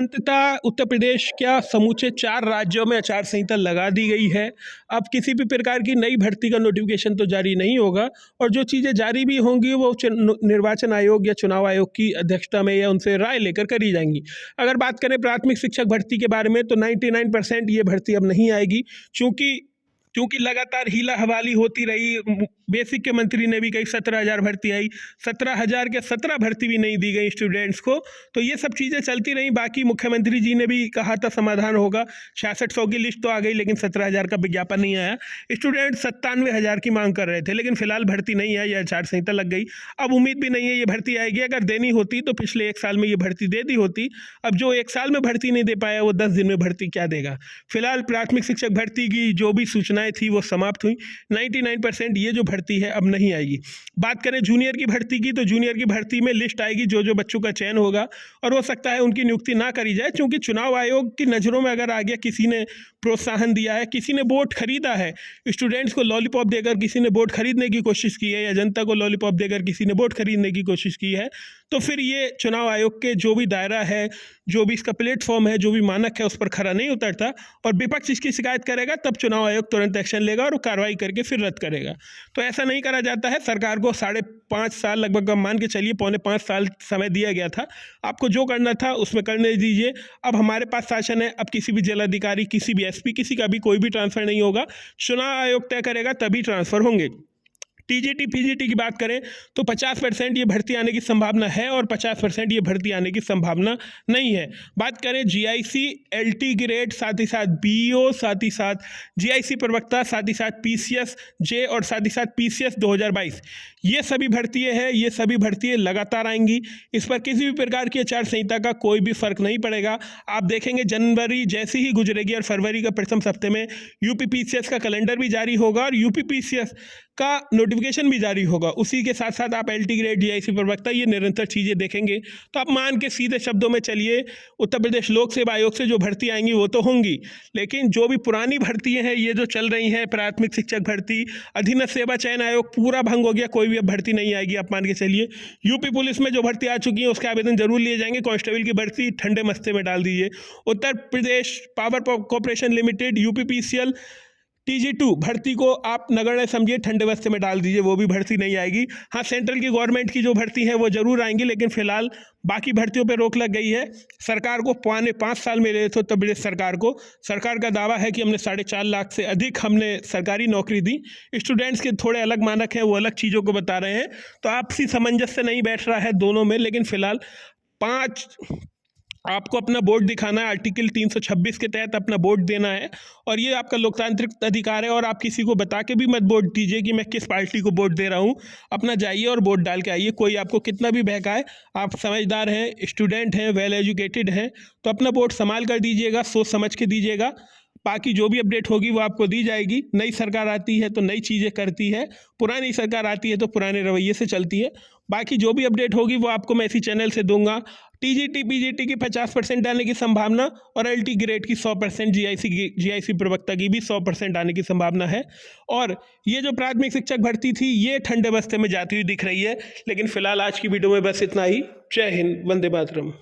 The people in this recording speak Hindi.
अंततः उत्तर प्रदेश क्या समूचे 4 राज्यों में आचार संहिता लगा दी गई है। अब किसी भी प्रकार की नई भर्ती का नोटिफिकेशन तो जारी नहीं होगा और जो चीज़ें जारी भी होंगी वो निर्वाचन आयोग या चुनाव आयोग की अध्यक्षता में या उनसे राय लेकर करी जाएंगी। अगर बात करें प्राथमिक शिक्षक भर्ती के बारे में तो 99% ये भर्ती अब नहीं आएगी, क्योंकि लगातार हीला हवाली होती रही। बेसिक के मंत्री ने भी कही 17,000 भर्ती आई, 17,000 के 17 भर्ती भी नहीं दी गई स्टूडेंट्स को, तो ये सब चीज़ें चलती रहीं। बाकी मुख्यमंत्री जी ने भी कहा था समाधान होगा, 6600 की लिस्ट तो आ गई लेकिन 17,000 का विज्ञापन नहीं आया। स्टूडेंट 97,000 की मांग कर रहे थे लेकिन फिलहाल भर्ती नहीं आई, आचार संहिता लग गई। अब उम्मीद भी नहीं है ये भर्ती आएगी। अगर देनी होती तो पिछले 1 साल में ये भर्ती दे दी होती। अब जो 1 साल में भर्ती नहीं दे पाया वो 10 दिन में भर्ती क्या देगा। फिलहाल प्राथमिक शिक्षक भर्ती की जो भी सूचनाएं थी वो समाप्त हुई। 99% ये जो भर्ती है अब नहीं आएगी। बात करें जूनियर की भर्ती की तो जूनियर की भर्ती में लिस्ट आएगी, जो बच्चों का चयन होगा और हो सकता है उनकी नियुक्ति ना करी जाए, क्योंकि चुनाव आयोग की नज़रों में अगर आ गया किसी ने प्रोत्साहन दिया है, किसी ने वोट खरीदा है, स्टूडेंट्स को लॉलीपॉप देकर किसी ने वोट खरीदने की कोशिश की है या जनता को लॉलीपॉप देकर किसी ने वोट खरीदने की कोशिश की है, तो फिर ये चुनाव आयोग के जो भी दायरा है, जो भी इसका प्लेटफॉर्म है, जो भी मानक है, उस पर खरा नहीं उतरता और विपक्ष इसकी शिकायत करेगा तब चुनाव आयोग तुरंत एक्शन लेगा और कार्रवाई करके फिर रद्द करेगा। तो ऐसा नहीं करा जाता है। सरकार को 5.5 साल लगभग मान के चलिए 4.25 साल समय दिया गया था। आपको जो करना था उसमें करने दीजिए। अब हमारे पास शासन है, अब किसी भी जिलाधिकारी, किसी भी एसपी, किसी का भी कोई भी ट्रांसफ़र नहीं होगा। चुनाव आयोग तय करेगा तभी ट्रांसफ़र होंगे। टीजीटी पीजीटी की बात करें तो 50% ये भर्ती आने की संभावना है और 50% ये भर्ती आने की संभावना नहीं है। बात करें जीआईसी, एलटी ग्रेड, साथ ही साथ बीईओ, साथ ही साथ जीआईसी प्रवक्ता, साथ ही साथ पीसीएस जे और साथ ही साथ पीसीएस 2022, ये सभी भर्तियाँ हैं। ये सभी भर्तियाँ लगातार आएंगी। इस पर किसी भी प्रकार की आचार संहिता का कोई भी फर्क नहीं पड़ेगा। आप देखेंगे जनवरी जैसी ही गुजरेगी और फरवरी का प्रथम हफ्ते में यूपी पीसीएस का कैलेंडर भी जारी होगा और यूपी पीसीएस का नोटिफिकेशन भी जारी होगा। उसी के साथ साथ आप एलटी ग्रेड, जीआईसी प्रवक्ता, ये निरंतर चीज़ें देखेंगे। तो आप मान के सीधे शब्दों में चलिए, उत्तर प्रदेश लोक सेवा आयोग से जो भर्ती आएंगी वो तो होंगी, लेकिन जो भी पुरानी भर्तियां हैं, ये जो चल रही हैं, प्राथमिक शिक्षक भर्ती, अधीनस्थ सेवा चयन आयोग पूरा भंग हो गया, कोई भी अब भर्ती नहीं आएगी। आप मान के चलिए यूपी पुलिस में जो भर्ती आ चुकी है उसके आवेदन जरूर लिए जाएंगे। कांस्टेबल की भर्ती ठंडे मस्ते में डाल दीजिए। Uttar Pradesh power corporation limited, UPPCL, टीजी2 भर्ती को आप नगण्य समझिए, ठंडे बस्ते में डाल दीजिए, वो भी भर्ती नहीं आएगी। हाँ, सेंट्रल की गवर्नमेंट की जो भर्ती है वो जरूर आएंगी, लेकिन फिलहाल बाकी भर्तियों पर रोक लग गई है। सरकार को 5.25 साल मिले थे उत्तर प्रदेश सरकार को। सरकार का दावा है कि हमने 4.5 लाख से अधिक हमने सरकारी नौकरी दी। स्टूडेंट्स के थोड़े अलग मानक हैं, वो अलग चीज़ों को बता रहे हैं, तो आपसी सामंजस्य नहीं बैठ रहा है दोनों में। लेकिन फिलहाल आपको अपना वोट दिखाना है, आर्टिकल 326 के तहत अपना वोट देना है और ये आपका लोकतांत्रिक अधिकार है। और आप किसी को बता के भी मत वोट दीजिए कि मैं किस पार्टी को वोट दे रहा हूँ। अपना जाइए और वोट डाल के आइए, कोई आपको कितना भी बहकाए। आप समझदार हैं, स्टूडेंट हैं, वेल एजुकेटेड हैं, तो अपना वोट संभाल कर दीजिएगा, सोच समझ के दीजिएगा। बाकी जो भी अपडेट होगी वो आपको दी जाएगी। नई सरकार आती है तो नई चीज़ें करती है, पुरानी सरकार आती है तो पुराने रवैये से चलती है। बाकी जो भी अपडेट होगी वो आपको मैं इसी चैनल से दूंगा। टीजीटी पीजीटी की 50% आने की संभावना और एलटी ग्रेड की 100%, जीआईसी प्रवक्ता की भी 100% आने की संभावना है। और ये जो प्राथमिक शिक्षक भर्ती थी ये ठंडे बस्ते में जाती हुई दिख रही है। लेकिन फिलहाल आज की वीडियो में बस इतना ही। जय हिंद, वंदे मातरम।